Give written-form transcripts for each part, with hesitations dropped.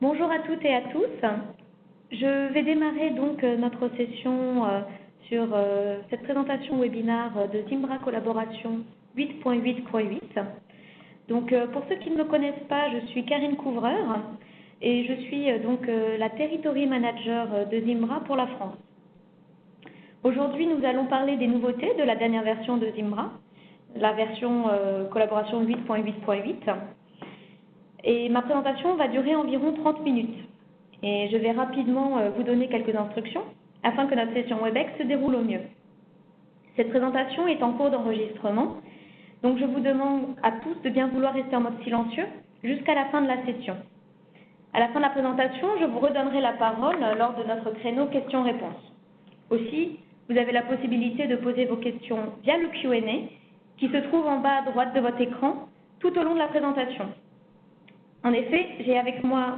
Bonjour à toutes et à tous. Je vais démarrer donc notre session sur cette présentation webinaire de Zimbra Collaboration 8.8.8. Donc pour ceux qui ne me connaissent pas, je suis Karine Couvreur et je suis donc la Territory Manager de Zimbra pour la France. Aujourd'hui, nous allons parler des nouveautés de la dernière version de Zimbra, la version Collaboration 8.8.8. Et ma présentation va durer environ 30 minutes. Et je vais rapidement vous donner quelques instructions afin que notre session WebEx se déroule au mieux. Cette présentation est en cours d'enregistrement, donc je vous demande à tous de bien vouloir rester en mode silencieux jusqu'à la fin de la session. À la fin de la présentation, je vous redonnerai la parole lors de notre créneau questions-réponses. Aussi, vous avez la possibilité de poser vos questions via le Q&A qui se trouve en bas à droite de votre écran tout au long de la présentation. En effet, j'ai avec moi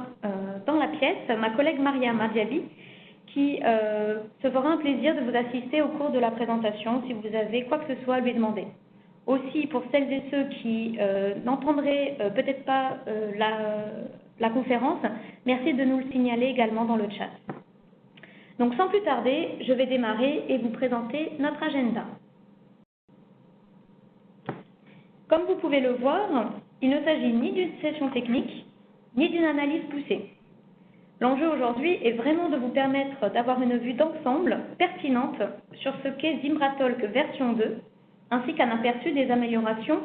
dans la pièce ma collègue Mariam Diaby qui se fera un plaisir de vous assister au cours de la présentation si vous avez quoi que ce soit à lui demander. Aussi, pour celles et ceux qui n'entendraient peut-être pas la conférence, merci de nous le signaler également dans le chat. Donc sans plus tarder, je vais démarrer et vous présenter notre agenda. Comme vous pouvez le voir, il ne s'agit ni d'une session technique, ni d'une analyse poussée. L'enjeu aujourd'hui est vraiment de vous permettre d'avoir une vue d'ensemble pertinente sur ce qu'est ZimbraTalk version 2, ainsi qu'un aperçu des améliorations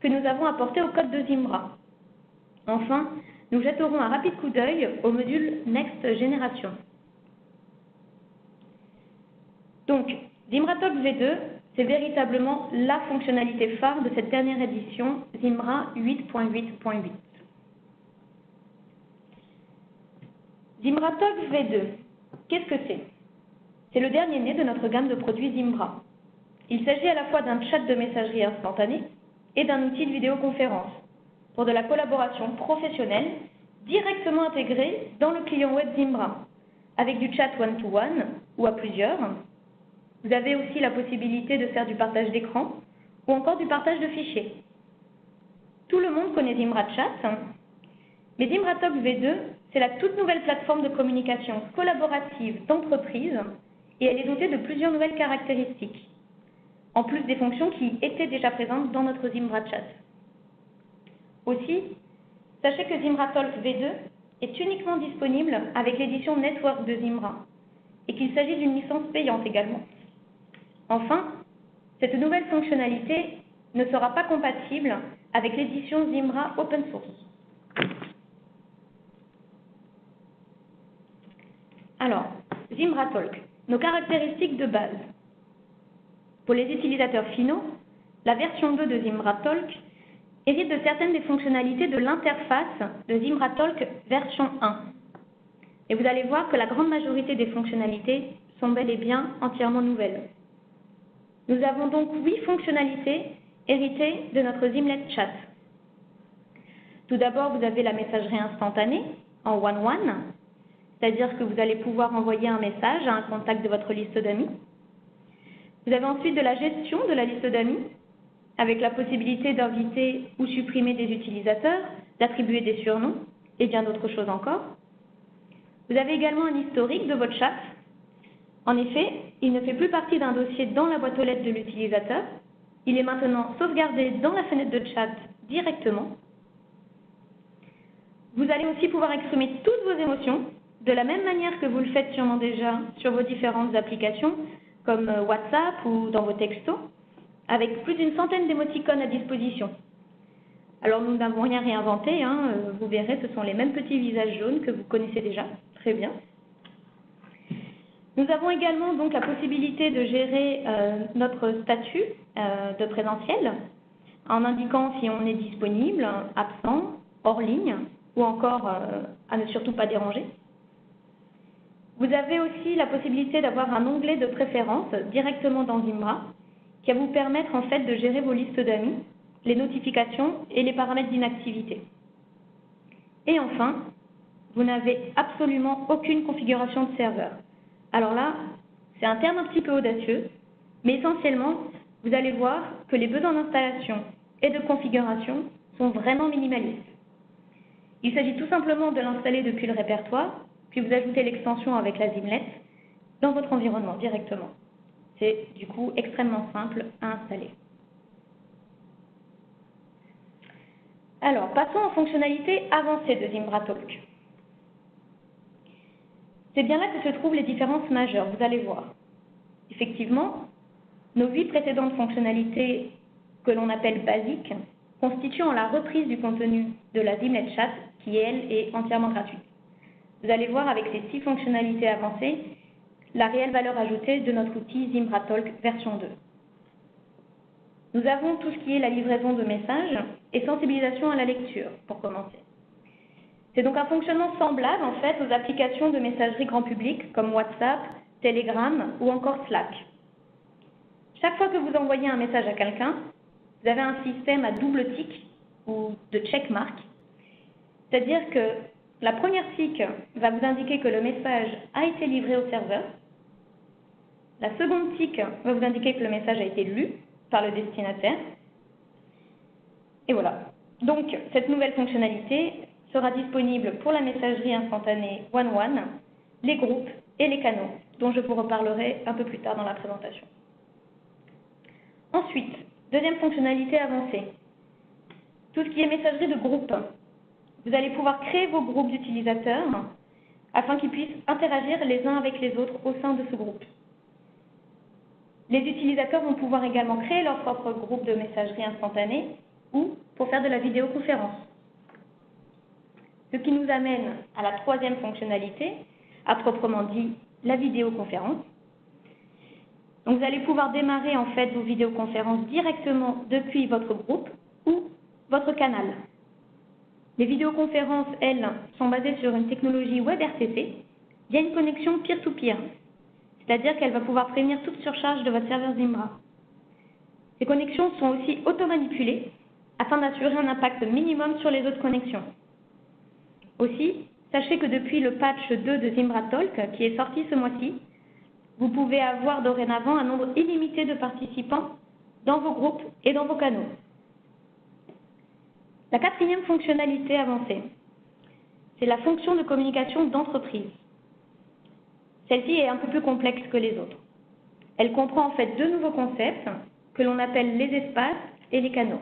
que nous avons apportées au code de Zimbra. Enfin, nous jetterons un rapide coup d'œil au module Next Generation. Donc, ZimbraTalk V2, c'est véritablement la fonctionnalité phare de cette dernière édition Zimbra 8.8.8. ZimbraTalk V2, qu'est-ce que c'est? C'est le dernier né de notre gamme de produits Zimbra. Il s'agit à la fois d'un chat de messagerie instantanée et d'un outil de vidéoconférence pour de la collaboration professionnelle directement intégrée dans le client web Zimbra, avec du chat one-to-one ou à plusieurs. Vous avez aussi la possibilité de faire du partage d'écran ou encore du partage de fichiers. Tout le monde connaît Zimbra Chat, mais ZimbraTalk V2, c'est la toute nouvelle plateforme de communication collaborative d'entreprise et elle est dotée de plusieurs nouvelles caractéristiques, en plus des fonctions qui étaient déjà présentes dans notre Zimbra Chat. Aussi, sachez que ZimbraTalk V2 est uniquement disponible avec l'édition Network de Zimbra et qu'il s'agit d'une licence payante également. Enfin, cette nouvelle fonctionnalité ne sera pas compatible avec l'édition Zimbra Open Source. Alors, ZimbraTalk, nos caractéristiques de base. Pour les utilisateurs finaux, la version 2 de ZimbraTalk hérite de certaines des fonctionnalités de l'interface de ZimbraTalk version 1. Et vous allez voir que la grande majorité des fonctionnalités sont bel et bien entièrement nouvelles. Nous avons donc 8 fonctionnalités héritées de notre Zimlet Chat. Tout d'abord, vous avez la messagerie instantanée en one-one, c'est-à-dire que vous allez pouvoir envoyer un message à un contact de votre liste d'amis. Vous avez ensuite de la gestion de la liste d'amis, avec la possibilité d'inviter ou supprimer des utilisateurs, d'attribuer des surnoms et bien d'autres choses encore. Vous avez également un historique de votre chat. En effet, il ne fait plus partie d'un dossier dans la boîte aux lettres de l'utilisateur. Il est maintenant sauvegardé dans la fenêtre de chat directement. Vous allez aussi pouvoir exprimer toutes vos émotions, de la même manière que vous le faites sûrement déjà sur vos différentes applications, comme WhatsApp ou dans vos textos, avec plus d'une centaine d'émoticônes à disposition. Alors nous n'avons rien réinventé, vous verrez, ce sont les mêmes petits visages jaunes que vous connaissez déjà, très bien. Nous avons également donc la possibilité de gérer notre statut de présentiel en indiquant si on est disponible, absent, hors ligne ou encore à ne surtout pas déranger. Vous avez aussi la possibilité d'avoir un onglet de préférence directement dans Zimbra qui va vous permettre en fait de gérer vos listes d'amis, les notifications et les paramètres d'inactivité. Et enfin, vous n'avez absolument aucune configuration de serveur. Alors là, c'est un terme un petit peu audacieux, mais essentiellement, vous allez voir que les besoins d'installation et de configuration sont vraiment minimalistes. Il s'agit tout simplement de l'installer depuis le répertoire, puis vous ajoutez l'extension avec la Zimlet dans votre environnement directement. C'est du coup extrêmement simple à installer. Alors, passons aux fonctionnalités avancées de ZimbraTalk. C'est bien là que se trouvent les différences majeures, vous allez voir. Effectivement, nos 8 précédentes fonctionnalités que l'on appelle basiques constituant la reprise du contenu de la Zimlet Chat qui, elle, est entièrement gratuite. Vous allez voir avec ces 6 fonctionnalités avancées la réelle valeur ajoutée de notre outil ZimbraTalk version 2. Nous avons tout ce qui est la livraison de messages et sensibilisation à la lecture, pour commencer. C'est donc un fonctionnement semblable en fait aux applications de messagerie grand public comme WhatsApp, Telegram ou encore Slack. Chaque fois que vous envoyez un message à quelqu'un, vous avez un système à double tick ou de checkmark, c'est-à-dire que la première tick va vous indiquer que le message a été livré au serveur, la seconde tick va vous indiquer que le message a été lu par le destinataire, et voilà. Donc, cette nouvelle fonctionnalité sera disponible pour la messagerie instantanée One-One, les groupes et les canaux, dont je vous reparlerai un peu plus tard dans la présentation. Ensuite, deuxième fonctionnalité avancée, tout ce qui est messagerie de groupe. Vous allez pouvoir créer vos groupes d'utilisateurs afin qu'ils puissent interagir les uns avec les autres au sein de ce groupe. Les utilisateurs vont pouvoir également créer leur propre groupe de messagerie instantanée ou pour faire de la vidéoconférence. Ce qui nous amène à la troisième fonctionnalité, à proprement dit la vidéoconférence. Donc vous allez pouvoir démarrer en fait vos vidéoconférences directement depuis votre groupe ou votre canal. Les vidéoconférences, elles, sont basées sur une technologie WebRTC via une connexion peer-to-peer, c'est-à-dire qu'elle va pouvoir prévenir toute surcharge de votre serveur Zimbra. Ces connexions sont aussi auto-manipulées afin d'assurer un impact minimum sur les autres connexions. Aussi, sachez que depuis le patch 2 de ZimbraTalk, qui est sorti ce mois-ci, vous pouvez avoir dorénavant un nombre illimité de participants dans vos groupes et dans vos canaux. La quatrième fonctionnalité avancée, c'est la fonction de communication d'entreprise. Celle-ci est un peu plus complexe que les autres. Elle comprend en fait 2 nouveaux concepts que l'on appelle les espaces et les canaux.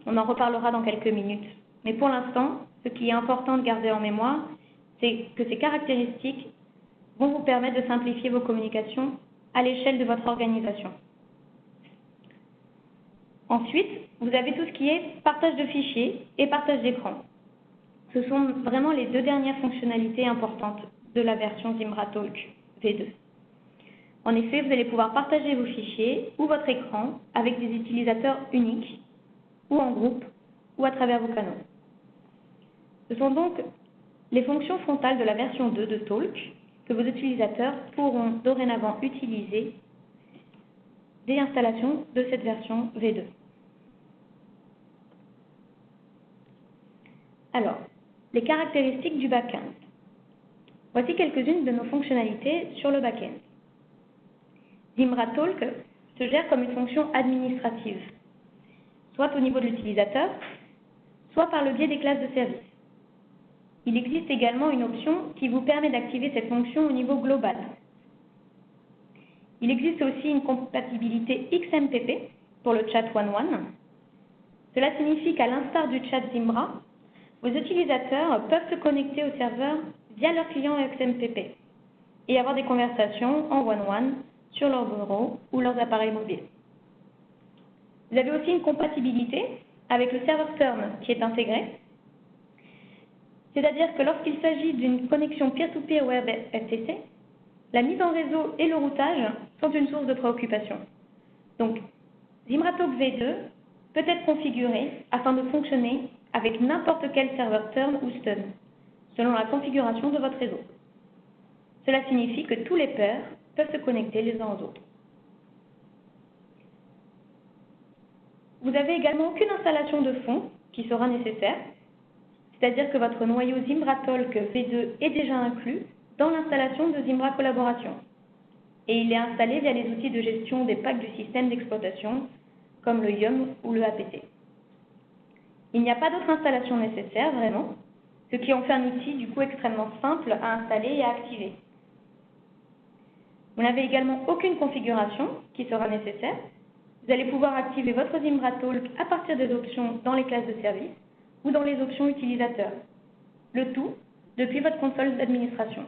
On en reparlera dans quelques minutes. Mais pour l'instant, ce qui est important de garder en mémoire, c'est que ces caractéristiques vont vous permettre de simplifier vos communications à l'échelle de votre organisation. Ensuite, vous avez tout ce qui est partage de fichiers et partage d'écran. Ce sont vraiment les 2 dernières fonctionnalités importantes de la version ZimbraTalk V2. En effet, vous allez pouvoir partager vos fichiers ou votre écran avec des utilisateurs uniques, ou en groupe, ou à travers vos canaux. Ce sont donc les fonctions frontales de la version 2 de Talk que vos utilisateurs pourront dorénavant utiliser dès l'installation de cette version V2. Alors, les caractéristiques du back-end. Voici quelques-unes de nos fonctionnalités sur le back-end. ZimbraTalk se gère comme une fonction administrative, soit au niveau de l'utilisateur, soit par le biais des classes de service. Il existe également une option qui vous permet d'activer cette fonction au niveau global. Il existe aussi une compatibilité XMPP pour le chat One-One. Cela signifie qu'à l'instar du chat Zimbra, vos utilisateurs peuvent se connecter au serveur via leur client XMPP et avoir des conversations en One-One sur leur bureau ou leurs appareils mobiles. Vous avez aussi une compatibilité avec le serveur Turn qui est intégré, c'est-à-dire que lorsqu'il s'agit d'une connexion peer-to-peer web FTC, la mise en réseau et le routage sont une source de préoccupation. Donc, ZimbraTalk V2 peut être configuré afin de fonctionner avec n'importe quel serveur Turn ou Stun, selon la configuration de votre réseau. Cela signifie que tous les pairs peuvent se connecter les uns aux autres. Vous n'avez également aucune installation de fond qui sera nécessaire, c'est-à-dire que votre noyau ZimbraTalk V2 est déjà inclus dans l'installation de Zimbra Collaboration et il est installé via les outils de gestion des packs du système d'exploitation comme le YUM ou le APT. Il n'y a pas d'autre installation nécessaire vraiment, ce qui en fait un outil du coup extrêmement simple à installer et à activer. Vous n'avez également aucune configuration qui sera nécessaire. Vous allez pouvoir activer votre ZimbraTalk à partir des options dans les classes de service ou dans les options utilisateurs. Le tout depuis votre console d'administration.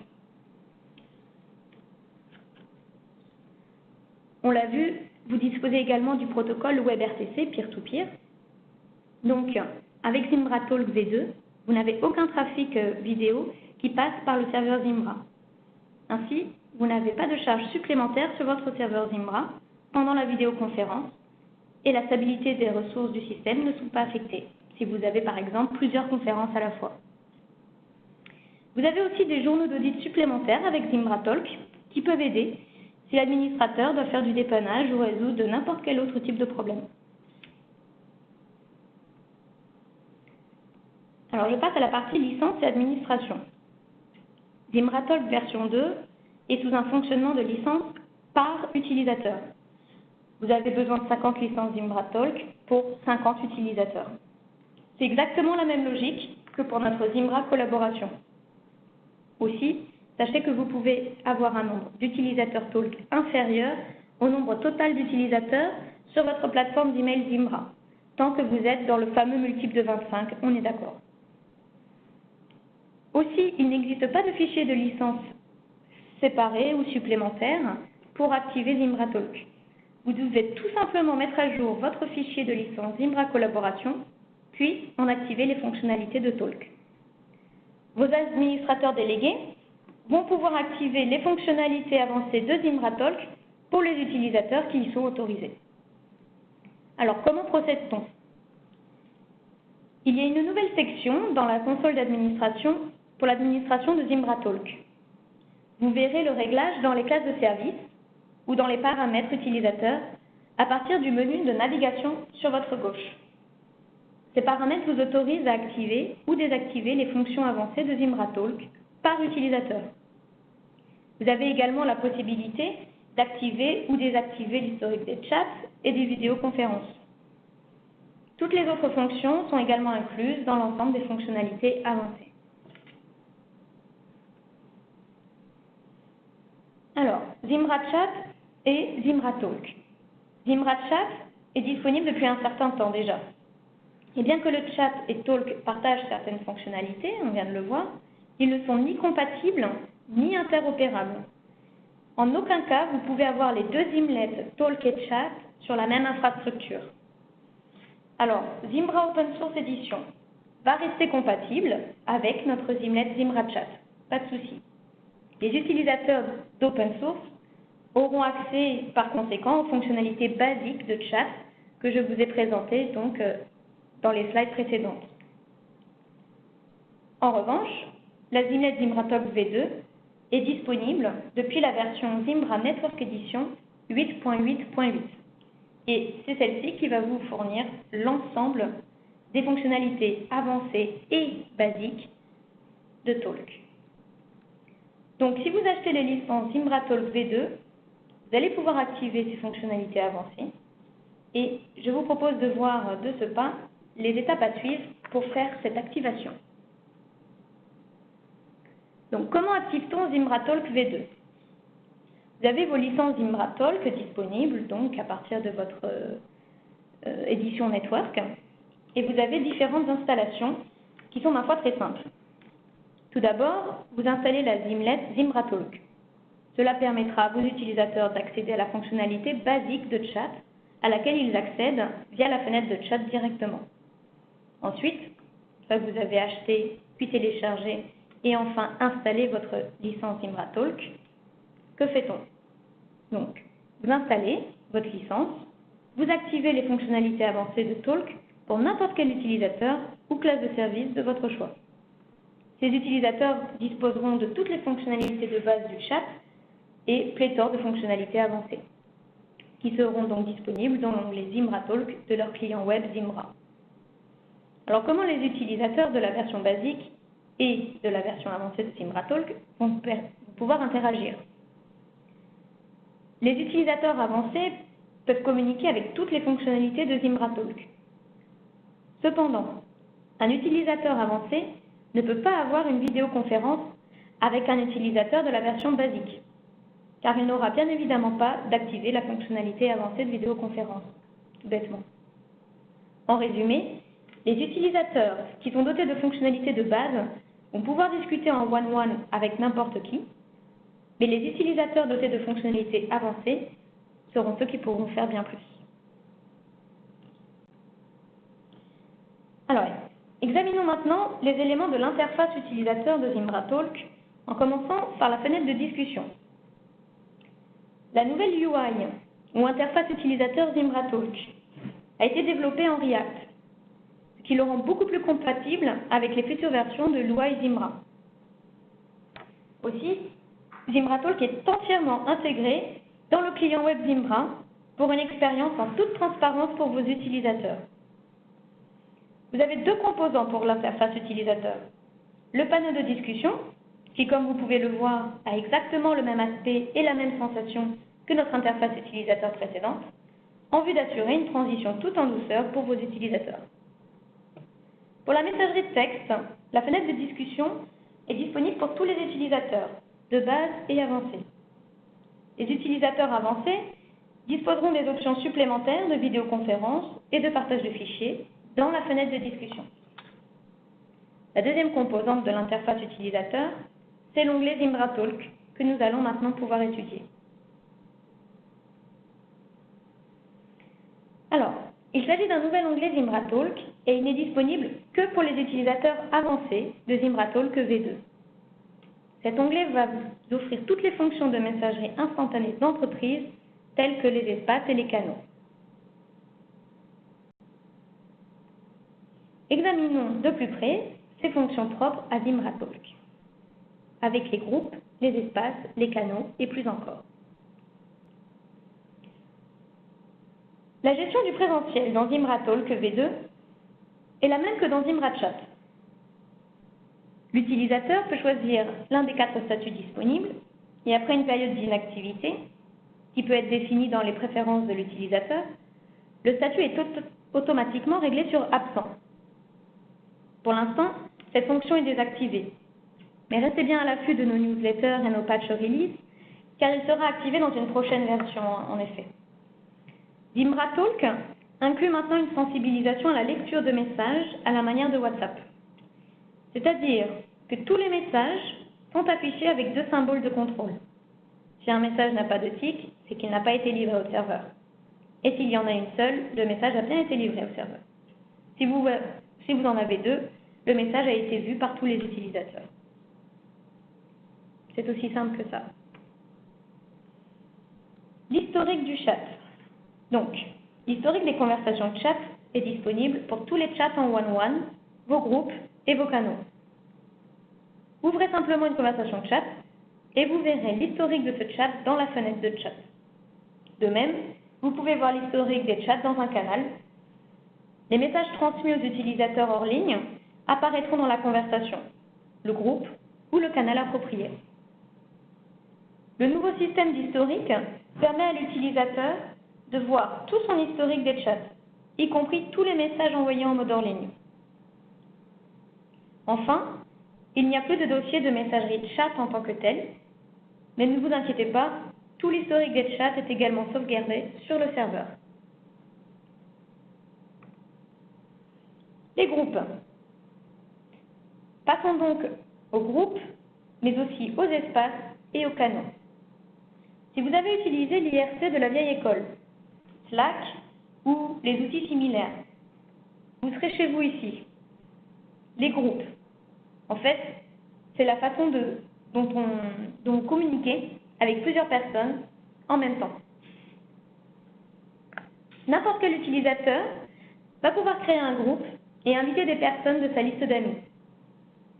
On l'a vu, vous disposez également du protocole WebRTC peer-to-peer. Donc, avec ZimbraTalk V2, vous n'avez aucun trafic vidéo qui passe par le serveur Zimbra. Ainsi, vous n'avez pas de charge supplémentaire sur votre serveur Zimbra pendant la vidéoconférence et la stabilité des ressources du système ne sont pas affectées si vous avez par exemple plusieurs conférences à la fois. Vous avez aussi des journaux d'audit supplémentaires avec ZimbraTalk qui peuvent aider si l'administrateur doit faire du dépannage ou résoudre n'importe quel autre type de problème. Alors je passe à la partie licence et administration. ZimbraTalk version 2 est sous un fonctionnement de licence par utilisateur. Vous avez besoin de 50 licences ZimbraTalk pour 50 utilisateurs. C'est exactement la même logique que pour notre Zimbra collaboration. Aussi, sachez que vous pouvez avoir un nombre d'utilisateurs Talk inférieur au nombre total d'utilisateurs sur votre plateforme d'email Zimbra, tant que vous êtes dans le fameux multiple de 25, on est d'accord. Aussi, il n'existe pas de fichier de licence séparé ou supplémentaire pour activer ZimbraTalk. Vous devez tout simplement mettre à jour votre fichier de licence Zimbra Collaboration, puis en activer les fonctionnalités de Talk. Vos administrateurs délégués vont pouvoir activer les fonctionnalités avancées de ZimbraTalk pour les utilisateurs qui y sont autorisés. Alors, comment procède-t-on? Il y a une nouvelle section dans la console d'administration pour l'administration de ZimbraTalk. Vous verrez le réglage dans les classes de service ou dans les paramètres utilisateurs à partir du menu de navigation sur votre gauche. Ces paramètres vous autorisent à activer ou désactiver les fonctions avancées de ZimbraTalk par utilisateur. Vous avez également la possibilité d'activer ou désactiver l'historique des chats et des vidéoconférences. Toutes les autres fonctions sont également incluses dans l'ensemble des fonctionnalités avancées. Alors, ZimbraChat et ZimbraTalk. ZimbraChat est disponible depuis un certain temps déjà. Et bien que le chat et Talk partagent certaines fonctionnalités, on vient de le voir, ils ne sont ni compatibles ni interopérables. En aucun cas, vous pouvez avoir les deux Zimlets, Talk et Chat, sur la même infrastructure. Alors, Zimbra Open Source Edition va rester compatible avec notre Zimlet ZimbraChat, pas de souci. Les utilisateurs d'Open Source auront accès par conséquent aux fonctionnalités basiques de chat que je vous ai présentées donc dans les slides précédentes. En revanche, la Zimlet ZimbraTalk V2 est disponible depuis la version Zimbra Network Edition 8.8.8 et c'est celle-ci qui va vous fournir l'ensemble des fonctionnalités avancées et basiques de Talk. Donc si vous achetez les licences ZimbraTalk V2, vous allez pouvoir activer ces fonctionnalités avancées et je vous propose de voir de ce pas les étapes à suivre pour faire cette activation. Donc, comment active-t-on ZimbraTalk V2? Vous avez vos licences ZimbraTalk disponibles donc à partir de votre édition Network et vous avez différentes installations qui sont ma foi très simples. Tout d'abord, vous installez la Zimlet ZimbraTalk. Cela permettra à vos utilisateurs d'accéder à la fonctionnalité basique de chat à laquelle ils accèdent via la fenêtre de chat directement. Ensuite, une fois que vous avez acheté puis téléchargé et enfin installer votre licence ZimbraTalk, que fait-on? Donc, vous installez votre licence, vous activez les fonctionnalités avancées de Talk pour n'importe quel utilisateur ou classe de service de votre choix. Ces utilisateurs disposeront de toutes les fonctionnalités de base du chat et pléthore de fonctionnalités avancées, qui seront donc disponibles dans l'onglet ZimbraTalk de leur client web Zimbra. Alors, comment les utilisateurs de la version basique et de la version avancée de ZimbraTalk vont pouvoir interagir? Les utilisateurs avancés peuvent communiquer avec toutes les fonctionnalités de ZimbraTalk. Cependant, un utilisateur avancé ne peut pas avoir une vidéoconférence avec un utilisateur de la version basique, car il n'aura bien évidemment pas d'activer la fonctionnalité avancée de vidéoconférence, tout bêtement. En résumé, les utilisateurs qui sont dotés de fonctionnalités de base vont pouvoir discuter en one-one avec n'importe qui, mais les utilisateurs dotés de fonctionnalités avancées seront ceux qui pourront faire bien plus. Alors, examinons maintenant les éléments de l'interface utilisateur de ZimbraTalk, en commençant par la fenêtre de discussion. La nouvelle UI, ou interface utilisateur ZimbraTalk, a été développée en React, ce qui le rend beaucoup plus compatible avec les futures versions de l'UI Zimbra. Aussi, ZimbraTalk est entièrement intégré dans le client web Zimbra pour une expérience en toute transparence pour vos utilisateurs. Vous avez deux composants pour l'interface utilisateur. Le panneau de discussion, qui, comme vous pouvez le voir, a exactement le même aspect et la même sensation que notre interface utilisateur précédente, en vue d'assurer une transition tout en douceur pour vos utilisateurs. Pour la messagerie de texte, la fenêtre de discussion est disponible pour tous les utilisateurs, de base et avancés. Les utilisateurs avancés disposeront des options supplémentaires de vidéoconférence et de partage de fichiers dans la fenêtre de discussion. La deuxième composante de l'interface utilisateur, c'est l'onglet ZimbraTalk que nous allons maintenant pouvoir étudier. Alors, il s'agit d'un nouvel onglet ZimbraTalk et il n'est disponible que pour les utilisateurs avancés de ZimbraTalk V2. Cet onglet va vous offrir toutes les fonctions de messagerie instantanée d'entreprise telles que les espaces et les canaux. Examinons de plus près ces fonctions propres à ZimbraTalk, avec les groupes, les espaces, les canaux et plus encore. La gestion du présentiel dans ZimbraTalk V2 est la même que dans ZimbraChat. L'utilisateur peut choisir l'un des 4 statuts disponibles et après une période d'inactivité, qui peut être définie dans les préférences de l'utilisateur, le statut est automatiquement réglé sur absent. Pour l'instant, cette fonction est désactivée, mais restez bien à l'affût de nos newsletters et nos patch release, car il sera activé dans une prochaine version, en effet. ZimbraTalk inclut maintenant une sensibilisation à la lecture de messages à la manière de WhatsApp. C'est-à-dire que tous les messages sont affichés avec 2 symboles de contrôle. Si un message n'a pas de tic, c'est qu'il n'a pas été livré au serveur. Et s'il y en a une seule, le message a bien été livré au serveur. Si vous en avez 2, le message a été vu par tous les utilisateurs. C'est aussi simple que ça. L'historique du chat. Donc, l'historique des conversations de chat est disponible pour tous les chats en one-one, vos groupes et vos canaux. Ouvrez simplement une conversation de chat et vous verrez l'historique de ce chat dans la fenêtre de chat. De même, vous pouvez voir l'historique des chats dans un canal. Les messages transmis aux utilisateurs hors ligne apparaîtront dans la conversation, le groupe ou le canal approprié. Le nouveau système d'historique permet à l'utilisateur de voir tout son historique des chats, y compris tous les messages envoyés en mode hors ligne. Enfin, il n'y a plus de dossier de messagerie de chat en tant que tel, mais ne vous inquiétez pas, tout l'historique des chats est également sauvegardé sur le serveur. Les groupes. Passons donc aux groupes, mais aussi aux espaces et aux canaux. Si vous avez utilisé l'IRC de la vieille école, Slack ou les outils similaires, vous serez chez vous ici. Les groupes. En fait, c'est la façon dont communiquer avec plusieurs personnes en même temps. N'importe quel utilisateur va pouvoir créer un groupe et inviter des personnes de sa liste d'amis.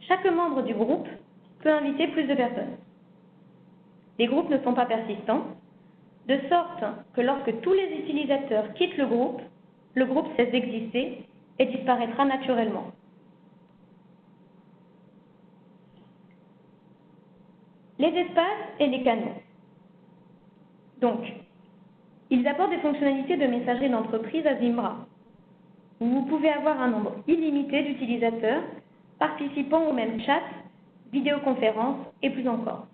Chaque membre du groupe peut inviter plus de personnes. Les groupes ne sont pas persistants, de sorte que lorsque tous les utilisateurs quittent le groupe cesse d'exister et disparaîtra naturellement. Les espaces et les canaux. Donc, ils apportent des fonctionnalités de messagerie d'entreprise à Zimbra, où vous pouvez avoir un nombre illimité d'utilisateurs participant au même chat, vidéoconférence et plus encore.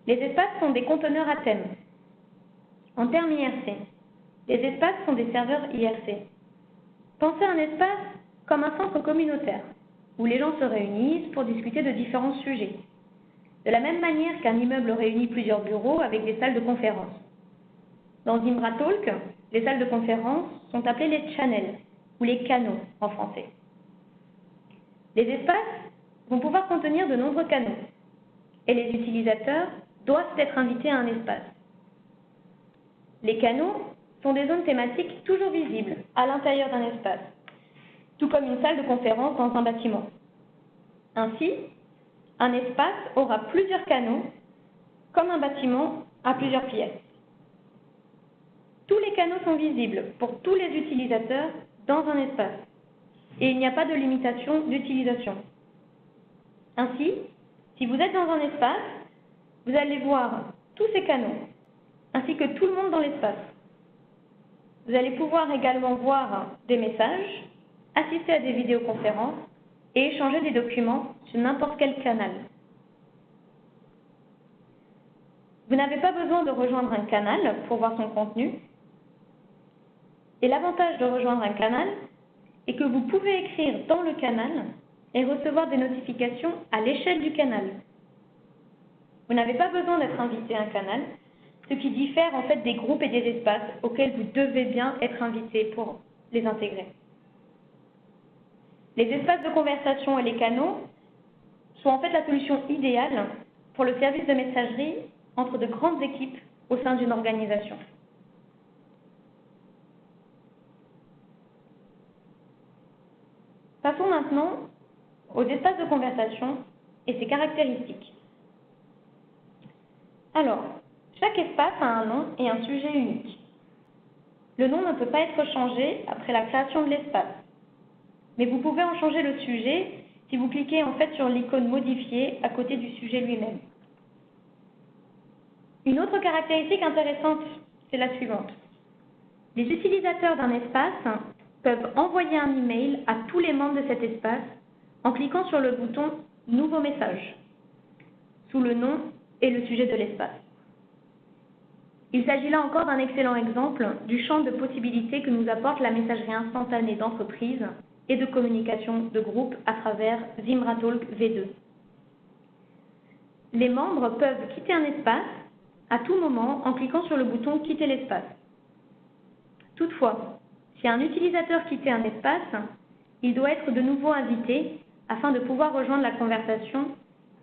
Les espaces sont des conteneurs à thème. En termes IRC, les espaces sont des serveurs IRC. Pensez à un espace comme un centre communautaire, où les gens se réunissent pour discuter de différents sujets. De la même manière qu'un immeuble réunit plusieurs bureaux avec des salles de conférence. Dans ZimbraTalk, les salles de conférence sont appelées les channels, ou les canaux en français. Les espaces vont pouvoir contenir de nombreux canaux, et les utilisateurs doivent être invités à un espace. Les canaux sont des zones thématiques toujours visibles à l'intérieur d'un espace, tout comme une salle de conférence dans un bâtiment. Ainsi, un espace aura plusieurs canaux, comme un bâtiment a plusieurs pièces. Tous les canaux sont visibles pour tous les utilisateurs dans un espace, et il n'y a pas de limitation d'utilisation. Ainsi, si vous êtes dans un espace, vous allez voir tous ces canaux, ainsi que tout le monde dans l'espace. Vous allez pouvoir également voir des messages, assister à des vidéoconférences et échanger des documents sur n'importe quel canal. Vous n'avez pas besoin de rejoindre un canal pour voir son contenu. Et l'avantage de rejoindre un canal est que vous pouvez écrire dans le canal et recevoir des notifications à l'échelle du canal. Vous n'avez pas besoin d'être invité à un canal, ce qui diffère en fait des groupes et des espaces auxquels vous devez bien être invité pour les intégrer. Les espaces de conversation et les canaux sont en fait la solution idéale pour le service de messagerie entre de grandes équipes au sein d'une organisation. Passons maintenant aux espaces de conversation et ses caractéristiques. Alors, chaque espace a un nom et un sujet unique. Le nom ne peut pas être changé après la création de l'espace, mais vous pouvez en changer le sujet si vous cliquez en fait sur l'icône modifier à côté du sujet lui-même. Une autre caractéristique intéressante, c'est la suivante. Les utilisateurs d'un espace peuvent envoyer un email à tous les membres de cet espace en cliquant sur le bouton « Nouveau message » sous le nom et le sujet de l'espace. Il s'agit là encore d'un excellent exemple du champ de possibilités que nous apporte la messagerie instantanée d'entreprise et de communication de groupe à travers ZimbraTalk V2. Les membres peuvent quitter un espace à tout moment en cliquant sur le bouton « Quitter l'espace ». Toutefois, si un utilisateur quitte un espace, il doit être de nouveau invité afin de pouvoir rejoindre la conversation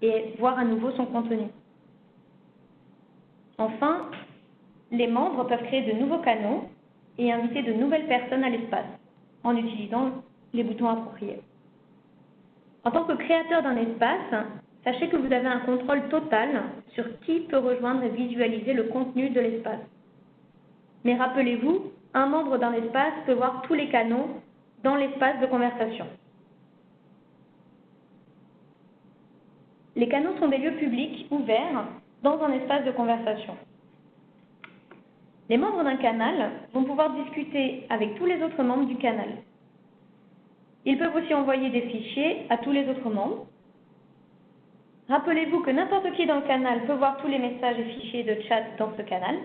et voir à nouveau son contenu. Enfin, les membres peuvent créer de nouveaux canaux et inviter de nouvelles personnes à l'espace en utilisant les boutons appropriés. En tant que créateur d'un espace, sachez que vous avez un contrôle total sur qui peut rejoindre et visualiser le contenu de l'espace. Mais rappelez-vous, un membre d'un espace peut voir tous les canaux dans l'espace de conversation. Les canaux sont des lieux publics ouverts dans un espace de conversation. Les membres d'un canal vont pouvoir discuter avec tous les autres membres du canal. Ils peuvent aussi envoyer des fichiers à tous les autres membres. Rappelez-vous que n'importe qui dans le canal peut voir tous les messages et fichiers de chat dans ce canal.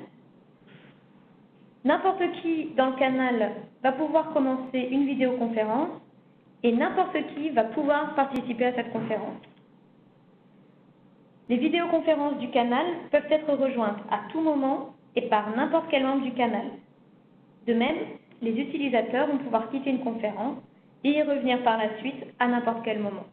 N'importe qui dans le canal va pouvoir commencer une vidéoconférence et n'importe qui va pouvoir participer à cette conférence. Les vidéoconférences du canal peuvent être rejointes à tout moment et par n'importe quel membre du canal. De même, les utilisateurs vont pouvoir quitter une conférence et y revenir par la suite à n'importe quel moment.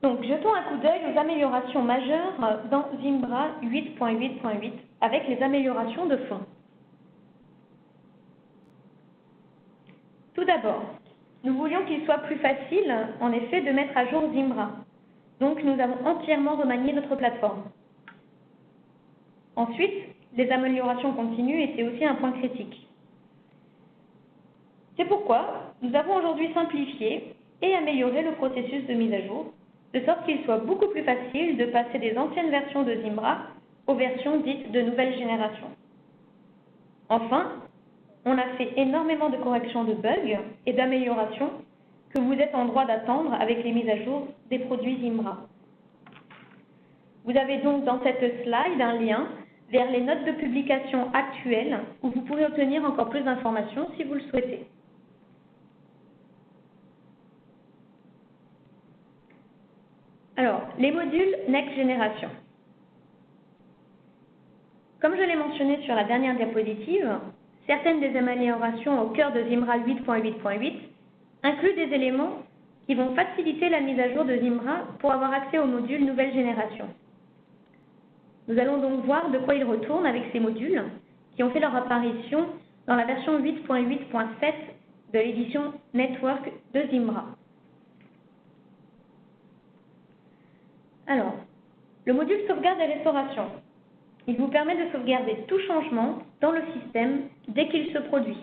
Donc, jetons un coup d'œil aux améliorations majeures dans Zimbra 8.8.8 avec les améliorations de fond. Tout d'abord, nous voulions qu'il soit plus facile, en effet, de mettre à jour Zimbra. Donc, nous avons entièrement remanié notre plateforme. Ensuite, les améliorations continues étaient aussi un point critique. C'est pourquoi nous avons aujourd'hui simplifié et amélioré le processus de mise à jour, de sorte qu'il soit beaucoup plus facile de passer des anciennes versions de Zimbra aux versions dites de nouvelle génération. Enfin, on a fait énormément de corrections de bugs et d'améliorations que vous êtes en droit d'attendre avec les mises à jour des produits Zimbra. Vous avez donc dans cette slide un lien vers les notes de publication actuelles où vous pourrez obtenir encore plus d'informations si vous le souhaitez. Alors, les modules Next Generation. Comme je l'ai mentionné sur la dernière diapositive, certaines des améliorations au cœur de Zimbra 8.8.8 incluent des éléments qui vont faciliter la mise à jour de Zimbra pour avoir accès aux modules nouvelle génération. Nous allons donc voir de quoi il retourne avec ces modules qui ont fait leur apparition dans la version 8.8.7 de l'édition Network de Zimbra. Alors, le module sauvegarde et restauration. Il vous permet de sauvegarder tout changement dans le système dès qu'il se produit.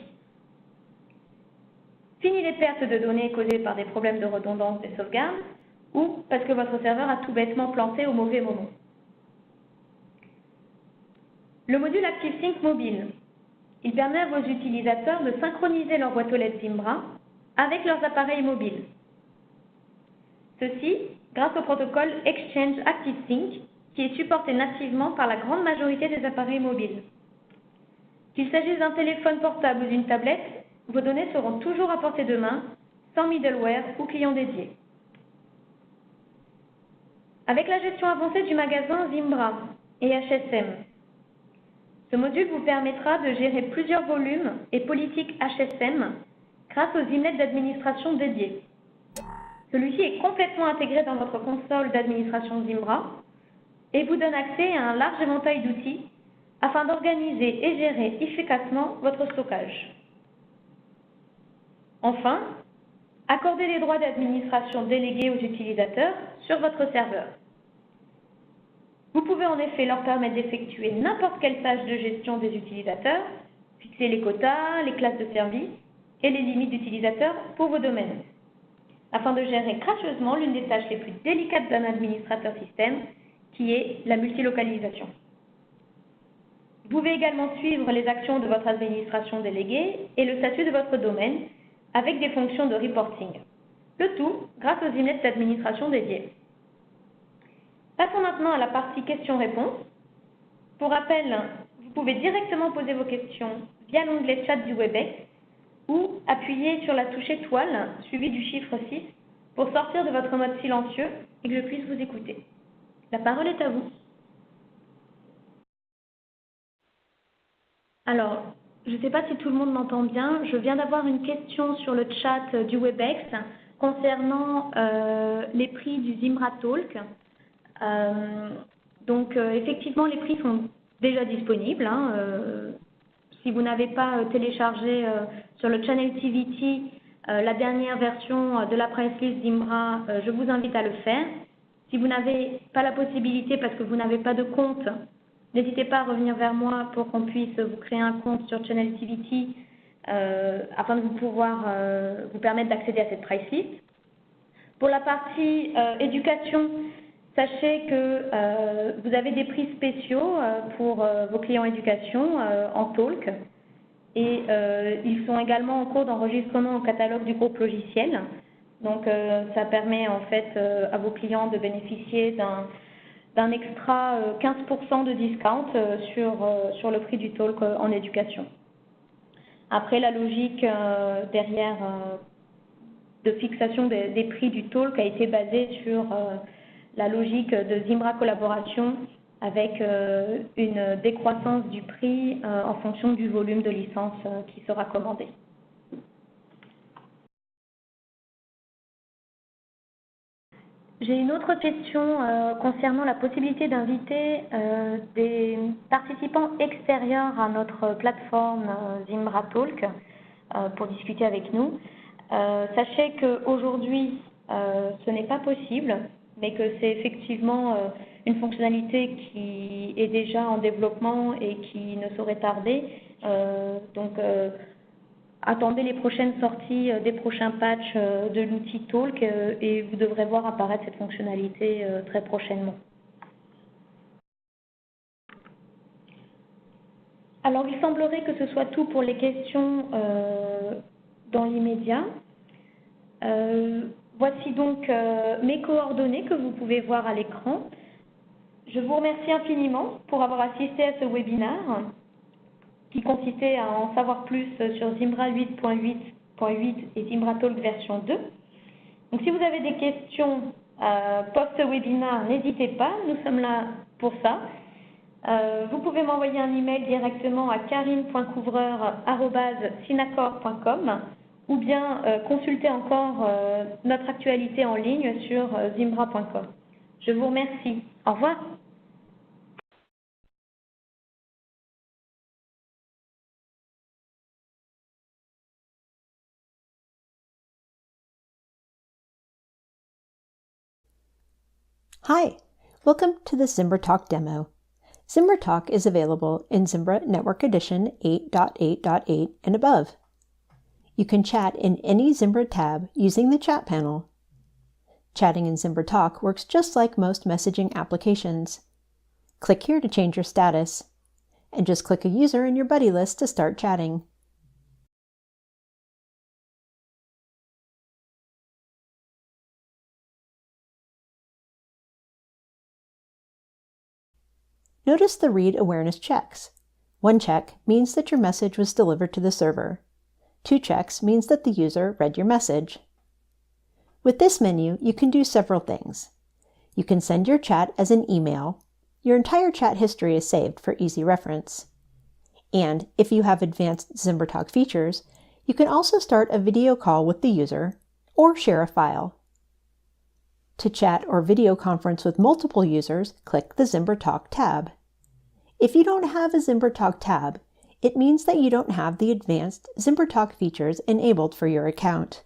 Fini les pertes de données causées par des problèmes de redondance des sauvegardes ou parce que votre serveur a tout bêtement planté au mauvais moment. Le module ActiveSync mobile. Il permet à vos utilisateurs de synchroniser leur boîte aux lettres Zimbra avec leurs appareils mobiles. Ceci grâce au protocole Exchange ActiveSync qui est supporté nativement par la grande majorité des appareils mobiles. Qu'il s'agisse d'un téléphone portable ou d'une tablette, vos données seront toujours à portée de main, sans middleware ou client dédié. Avec la gestion avancée du magasin Zimbra et HSM, ce module vous permettra de gérer plusieurs volumes et politiques HSM grâce aux emails d'administration dédiés. Celui-ci est complètement intégré dans votre console d'administration Zimbra et vous donne accès à un large éventail d'outils afin d'organiser et gérer efficacement votre stockage. Enfin, accordez les droits d'administration délégués aux utilisateurs sur votre serveur. Vous pouvez en effet leur permettre d'effectuer n'importe quelle tâche de gestion des utilisateurs, fixer les quotas, les classes de service et les limites d'utilisateurs pour vos domaines, afin de gérer gracieusement l'une des tâches les plus délicates d'un administrateur système, qui est la multilocalisation. Vous pouvez également suivre les actions de votre administration déléguée et le statut de votre domaine avec des fonctions de reporting. Le tout grâce aux emails d'administration dédiés. Passons maintenant à la partie questions-réponses. Pour rappel, vous pouvez directement poser vos questions via l'onglet chat du Webex ou appuyer sur la touche étoile suivie du chiffre 6 pour sortir de votre mode silencieux et que je puisse vous écouter. La parole est à vous. Alors, je ne sais pas si tout le monde m'entend bien. Je viens d'avoir une question sur le chat du Webex concernant les prix du Zimbra Talk. Effectivement, les prix sont déjà disponibles. Si vous n'avez pas téléchargé sur le Channel TVT la dernière version de la price list Zimbra, je vous invite à le faire. Si vous n'avez pas la possibilité parce que vous n'avez pas de compte, n'hésitez pas à revenir vers moi pour qu'on puisse vous créer un compte sur Channel TVT afin de vous pouvoir vous permettre d'accéder à cette price list. Pour la partie éducation, sachez que vous avez des prix spéciaux pour vos clients éducation en talk et ils sont également en cours d'enregistrement au catalogue du groupe logiciel. Donc ça permet en fait à vos clients de bénéficier d'un extra 15% de discount sur le prix du talk en éducation. Après, la logique derrière de fixation des prix du talk a été basée sur la logique de Zimbra Collaboration avec une décroissance du prix en fonction du volume de licence qui sera commandé. J'ai une autre question concernant la possibilité d'inviter des participants extérieurs à notre plateforme Zimbra Talk pour discuter avec nous. Sachez qu'aujourd'hui, ce n'est pas possible, mais que c'est effectivement une fonctionnalité qui est déjà en développement et qui ne saurait tarder. Attendez les prochaines sorties des prochains patchs de l'outil Talk et vous devrez voir apparaître cette fonctionnalité très prochainement. Alors, il semblerait que ce soit tout pour les questions dans l'immédiat. Voici donc mes coordonnées que vous pouvez voir à l'écran. Je vous remercie infiniment pour avoir assisté à ce webinaire qui consistait à en savoir plus sur Zimbra 8.8.8 et Zimbra Talk version 2. Donc, si vous avez des questions post-webinaire, n'hésitez pas, nous sommes là pour ça. Vous pouvez m'envoyer un email directement à karine.couvreur@synacor.com ou bien consulter encore notre actualité en ligne sur zimbra.com. Je vous remercie. Au revoir. Hi, welcome to the Zimbra Talk demo. Zimbra Talk is available in Zimbra Network Edition 8.8.8 and above. You can chat in any Zimbra tab using the chat panel. Chatting in Zimbra Talk works just like most messaging applications. Click here to change your status, and just click a user in your buddy list to start chatting. Notice the read awareness checks. 1 check means that your message was delivered to the server. 2 checks means that the user read your message. With this menu, you can do several things. You can send your chat as an email. Your entire chat history is saved for easy reference. And if you have advanced Zimbra Talk features, you can also start a video call with the user or share a file. To chat or video conference with multiple users, click the Zimbra Talk tab. If you don't have a Zimbra Talk tab, it means that you don't have the advanced Zimbra Talk features enabled for your account.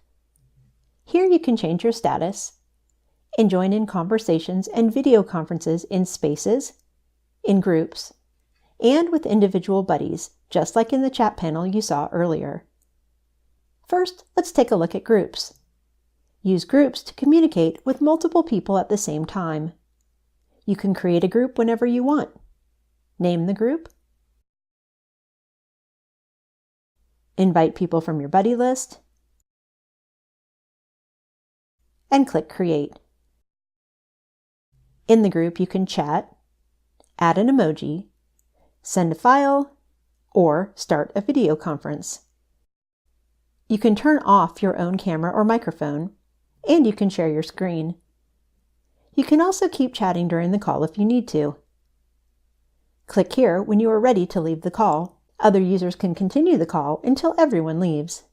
Here you can change your status and join in conversations and video conferences in spaces, in groups, and with individual buddies, just like in the chat panel you saw earlier. First, let's take a look at groups. Use groups to communicate with multiple people at the same time. You can create a group whenever you want. Name the group. Invite people from your buddy list. And click Create. In the group, you can chat, add an emoji, send a file, or start a video conference. You can turn off your own camera or microphone, and you can share your screen. You can also keep chatting during the call if you need to. Click here when you are ready to leave the call. Other users can continue the call until everyone leaves.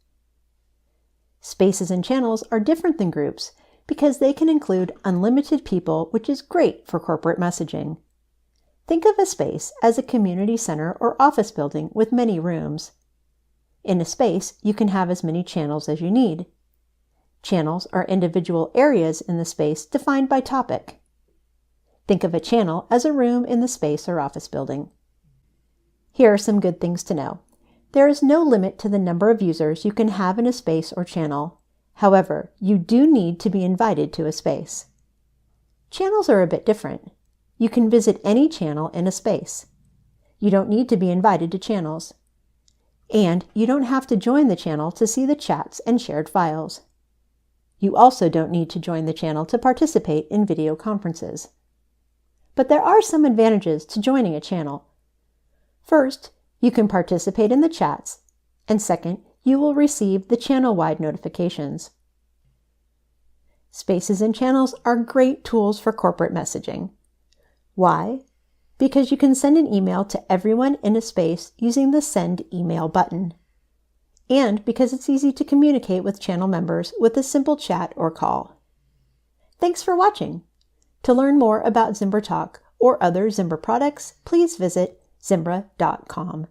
Spaces and channels are different than groups because they can include unlimited people, which is great for corporate messaging. Think of a space as a community center or office building with many rooms. In a space, you can have as many channels as you need. Channels are individual areas in the space defined by topic. Think of a channel as a room in the space or office building. Here are some good things to know. There is no limit to the number of users you can have in a space or channel. However, you do need to be invited to a space. Channels are a bit different. You can visit any channel in a space. You don't need to be invited to channels. And you don't have to join the channel to see the chats and shared files. You also don't need to join the channel to participate in video conferences. But there are some advantages to joining a channel. First, you can participate in the chats, and second, you will receive the channel-wide notifications. Spaces and channels are great tools for corporate messaging. Why? Because you can send an email to everyone in a space using the Send Email button. And because it's easy to communicate with channel members with a simple chat or call. Thanks for watching. To learn more about Zimbra Talk or other Zimbra products, please visit zimbra.com.